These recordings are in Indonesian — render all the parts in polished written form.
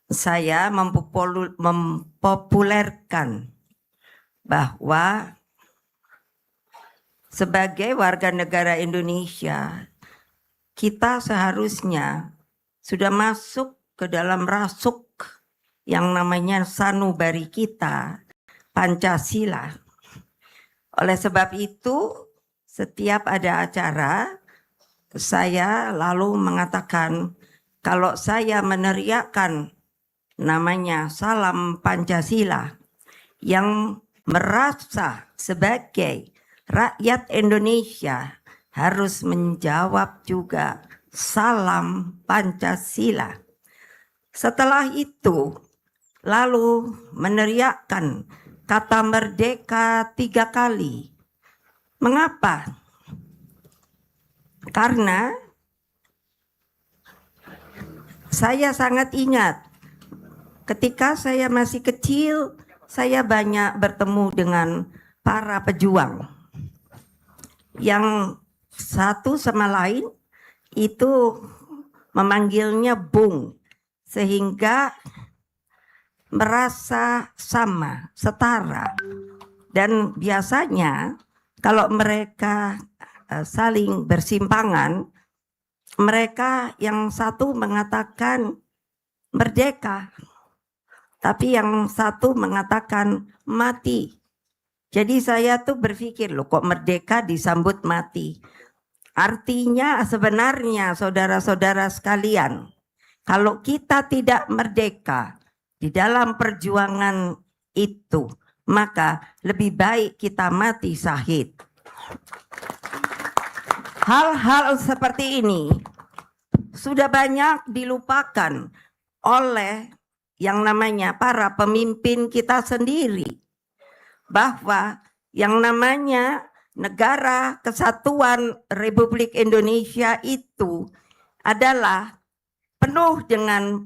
saya mempopulerkan bahwa sebagai warga negara Indonesia, kita seharusnya sudah masuk ke dalam rasuk yang namanya sanubari kita, Pancasila. Oleh sebab itu, setiap ada acara, saya lalu mengatakan, kalau saya meneriakkan namanya Salam Pancasila, yang merasa sebagai rakyat Indonesia harus menjawab juga Salam Pancasila. Setelah itu, lalu meneriakkan kata merdeka 3 kali. Mengapa? Karena saya sangat ingat ketika saya masih kecil, saya banyak bertemu dengan para pejuang yang satu sama lain itu memanggilnya Bung, sehingga merasa sama, setara. Dan biasanya kalau mereka saling bersimpangan, mereka yang satu mengatakan merdeka, tapi yang satu mengatakan mati. Jadi saya tuh berpikir, loh kok merdeka disambut mati? Artinya sebenarnya saudara-saudara sekalian, kalau kita tidak merdeka di dalam perjuangan itu, maka lebih baik kita mati syahid. Hal-hal seperti ini sudah banyak dilupakan oleh yang namanya para pemimpin kita sendiri, bahwa yang namanya Negara Kesatuan Republik Indonesia itu adalah penuh dengan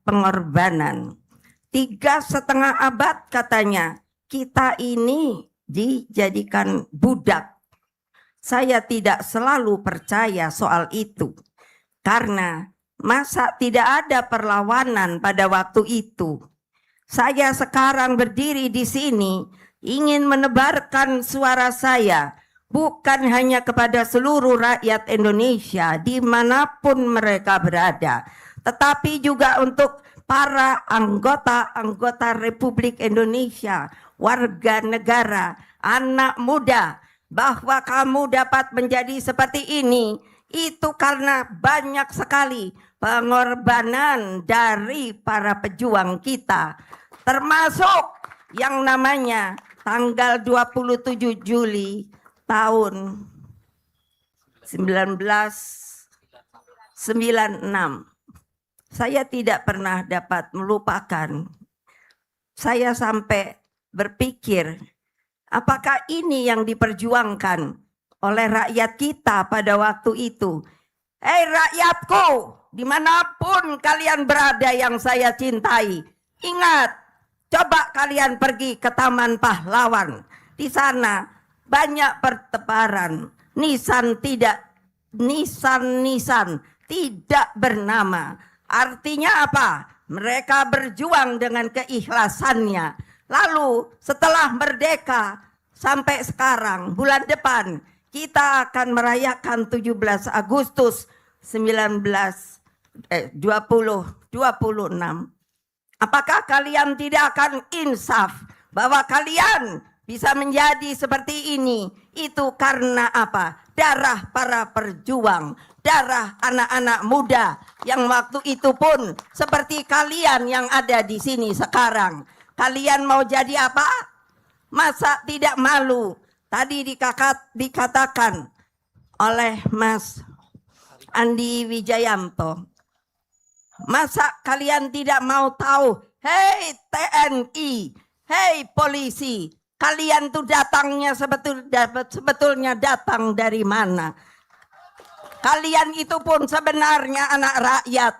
pengorbanan. 3,5 abad katanya kita ini dijadikan budak. Saya tidak selalu percaya soal itu, karena masa tidak ada perlawanan pada waktu itu. Saya sekarang berdiri di sini ingin menebarkan suara saya bukan hanya kepada seluruh rakyat Indonesia dimanapun mereka berada, tetapi juga untuk para anggota-anggota Republik Indonesia, warga negara, anak muda, bahwa kamu dapat menjadi seperti ini, itu karena banyak sekali pengorbanan dari para pejuang kita, termasuk yang namanya tanggal 27 Juli tahun 1996. Saya tidak pernah dapat melupakan. Saya sampai berpikir, apakah ini yang diperjuangkan oleh rakyat kita pada waktu itu? Hei rakyatku, dimanapun kalian berada yang saya cintai, ingat, coba kalian pergi ke Taman Pahlawan. Di sana banyak pertempuran, nisan tidak bernama. Artinya apa? Mereka berjuang dengan keikhlasannya. Lalu setelah merdeka sampai sekarang, bulan depan kita akan merayakan 17 Agustus 2026. Apakah kalian tidak akan insaf bahwa kalian bisa menjadi seperti ini? Itu karena apa? Darah para perjuang, darah anak-anak muda yang waktu itu pun seperti kalian yang ada di sini sekarang. Kalian mau jadi apa? Masa tidak malu? Tadi dikatakan oleh Mas Andi Wijayanto, masa kalian tidak mau tahu? Hei TNI, hei polisi, kalian tuh datangnya sebetulnya datang dari mana? Kalian itu pun sebenarnya anak rakyat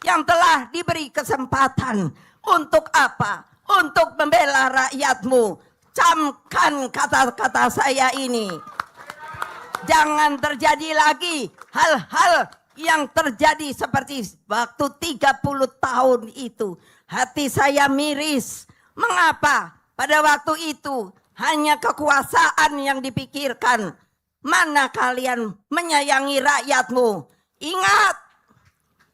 yang telah diberi kesempatan. Untuk apa? Untuk membela rakyatmu. Camkan kata-kata saya ini. Jangan terjadi lagi hal-hal yang terjadi seperti waktu 30 tahun itu. Hati saya miris. Mengapa pada waktu itu hanya kekuasaan yang dipikirkan? Mana kalian menyayangi rakyatmu? Ingat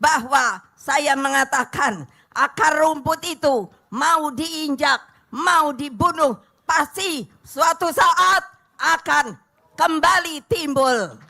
bahwa saya mengatakan akar rumput itu mau diinjak, mau dibunuh, pasti suatu saat akan kembali timbul.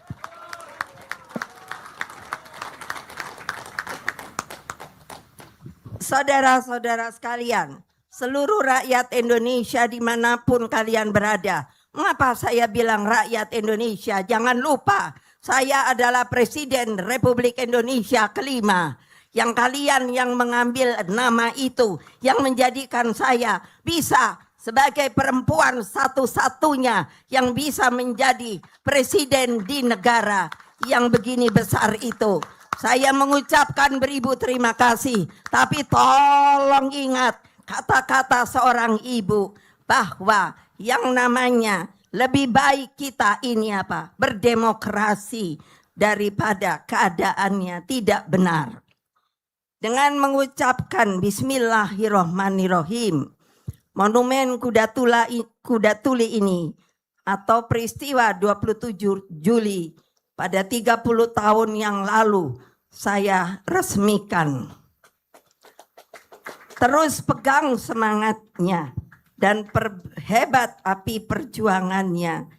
Saudara-saudara sekalian, seluruh rakyat Indonesia dimanapun kalian berada. Mengapa saya bilang rakyat Indonesia? Jangan lupa, saya adalah Presiden Republik Indonesia kelima. Yang kalian yang mengambil nama itu, yang menjadikan saya bisa sebagai perempuan satu-satunya yang bisa menjadi presiden di negara yang begini besar itu. Saya mengucapkan beribu terima kasih, tapi tolong ingat kata-kata seorang ibu bahwa yang namanya lebih baik kita ini apa? Berdemokrasi daripada keadaannya tidak benar. Dengan mengucapkan Bismillahirrohmanirrohim, monumen Kuda Tuli ini atau peristiwa 27 Juli pada 30 tahun yang lalu saya resmikan. Terus pegang semangatnya dan perhebat api perjuangannya.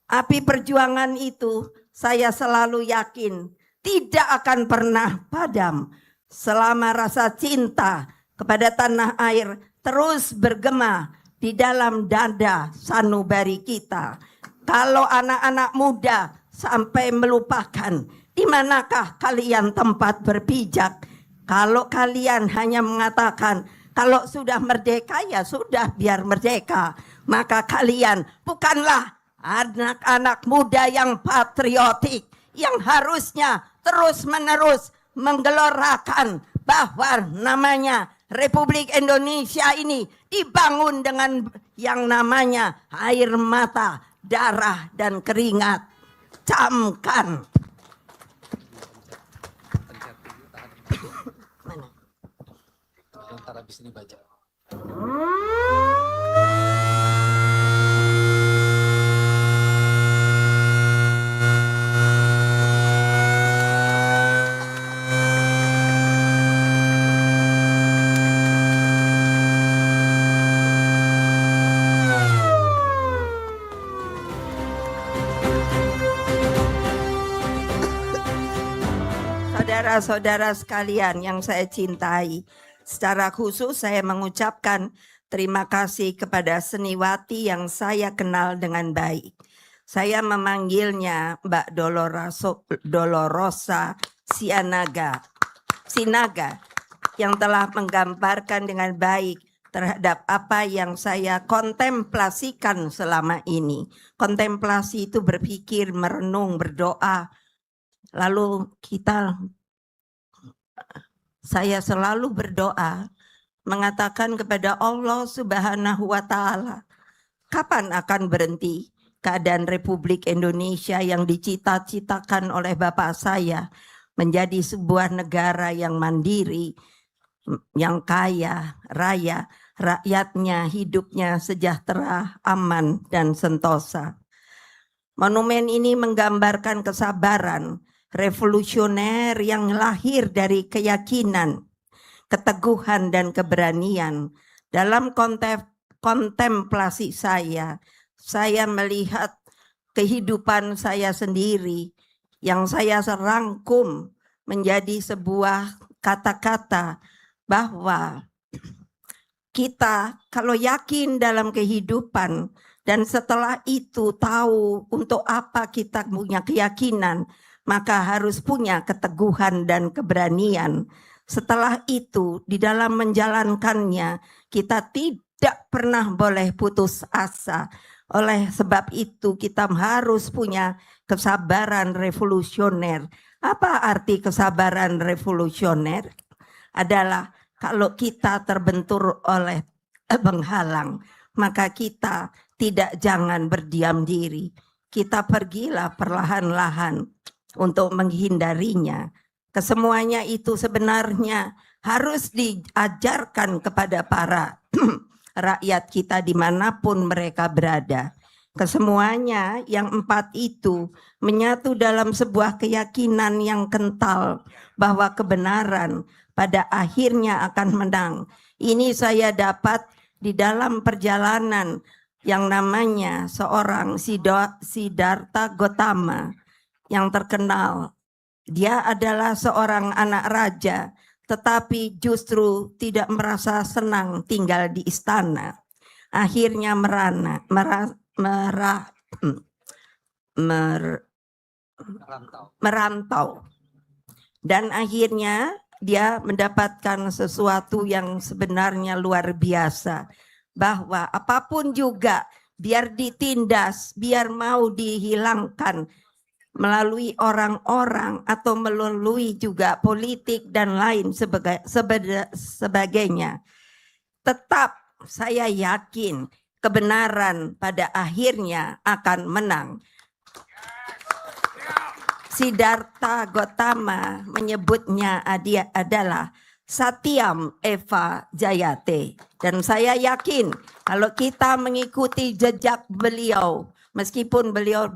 Api perjuangan itu saya selalu yakin tidak akan pernah padam selama rasa cinta kepada tanah air terus bergema di dalam dada sanubari kita. Kalau anak-anak muda sampai melupakan di manakah kalian tempat berpijak, kalau kalian hanya mengatakan kalau sudah merdeka ya sudah biar merdeka, maka kalian bukanlah anak-anak muda yang patriotik yang harusnya terus-menerus menggelorakan bahwa namanya Republik Indonesia ini dibangun dengan yang namanya air mata, darah, dan keringat. Camkan. Mana? Ntar habis ini baca. Saudara-saudara sekalian yang saya cintai, secara khusus saya mengucapkan terima kasih kepada seniwati yang saya kenal dengan baik. Saya memanggilnya Mbak Dolorosa Sinaga yang telah menggambarkan dengan baik terhadap apa yang saya kontemplasikan selama ini. Kontemplasi itu berpikir, merenung, berdoa. Lalu saya selalu berdoa mengatakan kepada Allah Subhanahu wa Ta'ala, kapan akan berhenti keadaan Republik Indonesia yang dicita-citakan oleh Bapak saya menjadi sebuah negara yang mandiri, yang kaya, raya, rakyatnya hidupnya sejahtera, aman, dan sentosa. Monumen ini menggambarkan kesabaran revolusioner yang lahir dari keyakinan, keteguhan, dan keberanian. Dalam kontemplasi saya melihat kehidupan saya sendiri yang saya serangkum menjadi sebuah kata-kata bahwa kita kalau yakin dalam kehidupan dan setelah itu tahu untuk apa kita punya keyakinan, maka harus punya keteguhan dan keberanian. Setelah itu di dalam menjalankannya kita tidak pernah boleh putus asa. Oleh sebab itu kita harus punya kesabaran revolusioner. Apa arti kesabaran revolusioner? Adalah kalau kita terbentur oleh penghalang, maka kita jangan berdiam diri. Kita pergilah perlahan-lahan untuk menghindarinya. Kesemuanya itu sebenarnya harus diajarkan kepada para rakyat kita dimanapun mereka berada. Kesemuanya yang 4 itu menyatu dalam sebuah keyakinan yang kental bahwa kebenaran pada akhirnya akan menang. Ini saya dapat di dalam perjalanan yang namanya seorang Siddhartha Gautama yang terkenal. Dia adalah seorang anak raja, tetapi justru tidak merasa senang tinggal di istana. Akhirnya merantau. Dan akhirnya dia mendapatkan sesuatu yang sebenarnya luar biasa. Bahwa apapun juga, biar ditindas, biar mau dihilangkan melalui orang-orang atau melalui juga politik dan lain sebagainya. Tetap saya yakin kebenaran pada akhirnya akan menang. Siddhartha Gautama menyebutnya dia adalah Satyam Eva Jayate. Dan saya yakin kalau kita mengikuti jejak beliau, meskipun beliau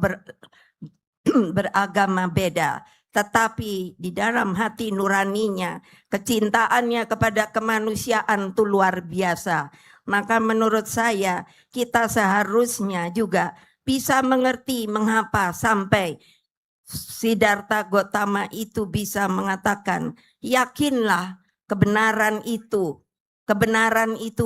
beragama beda, tetapi di dalam hati nuraninya, kecintaannya kepada kemanusiaan itu luar biasa. Maka menurut saya kita seharusnya juga bisa mengerti mengapa sampai Siddhartha Gautama itu bisa mengatakan, yakinlah kebenaran itu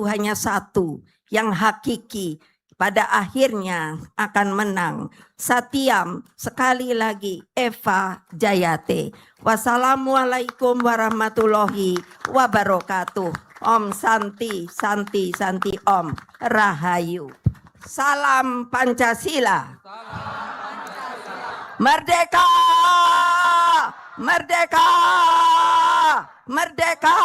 hanya satu, yang hakiki, pada akhirnya akan menang. Satyam, sekali lagi Eva Jayate. Wassalamualaikum warahmatullahi wabarakatuh. Om Santi, Santi, Santi Om Rahayu. Salam Pancasila. Merdeka! Merdeka! Merdeka!